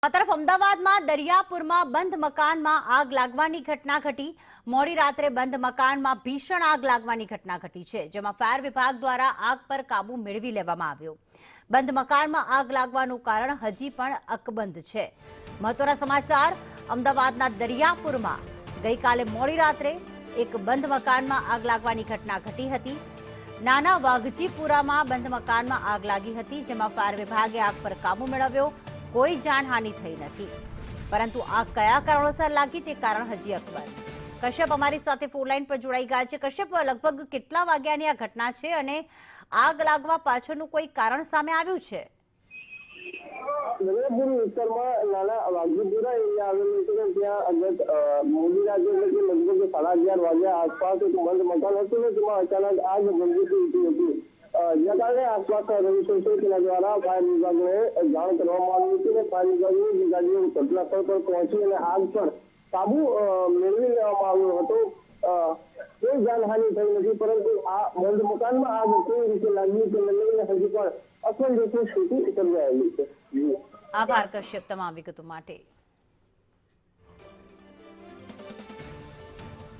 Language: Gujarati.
આ તરફ અમદાવાદમાં દરિયાપુરમાં બંધ મકાનમાં આગ લાગવાની ઘટના ઘટી। મોડી રાત્રે બંધ મકાનમાં ભીષણ આગ લાગવાની ઘટના ઘટી છે, જેમાં ફાયર વિભાગ દ્વારા આગ પર કાબુ મેળવી લેવામાં આવ્યો। બંધ મકાનમાં આગ લાગવાનું કારણ હજી પણ અકબંધ છે। મહત્વના સમાચાર, અમદાવાદના દરિયાપુરમાં ગઈકાલે મોડી રાત્રે એક બંધ મકાનમાં આગ લાગવાની ઘટના ઘટી હતી। નાના વાઘજીપુરામાં બંધ મકાનમાં આગ લાગી હતી, જેમાં ફાયર વિભાગે આગ પર કાબુ મેળવ્યો। કોઈ જાનહાનિ થઈ નથી, પરંતુ આગ કયા કારણોસર લાગી તે કારણ હજી અકબંધ। કશ્યપ અમારી સાથે ફોન લાઈન પર જોડાઈ ગયા છે। કશ્યપ, લગભગ કેટલા વાગ્યાની આ ઘટના છે અને આગ લાગવા પાછળનું કોઈ કારણ સામે આવ્યું છે? દરિયાપુર વિસ્તારમાં નાના વાઘજીપુરા એરિયા આવેલું છે, ત્યાં મોડી રાત્રે લગભગ 11:30 વાગ્યા આસપાસ એક બંધ મકાન હતું ને તેમાં અચાનક આગ ભભૂકી ઉઠી હતી। જેના કારણે આસપાસ રહીશો છે તેના દ્વારા ફાયર વિભાગને જાણ કરવામાં આવી હતી અને ફાયર વિભાગની ગાડીઓ ઘટનાસ્થળ પર પહોંચી અને આગ પર કાબુ મેળવી લેવામાં આવ્યો હતો। કોઈ જાનહાનિ થઈ નથી, પરંતુ આ બંધ મકાનમાં આગ કેવી રીતે લાગી તેને લઈને હજી પણ અકબંધ સ્થિતિ સર્જાયેલી છે। આભાર કશ્યપ તમામ વિગતો માટે।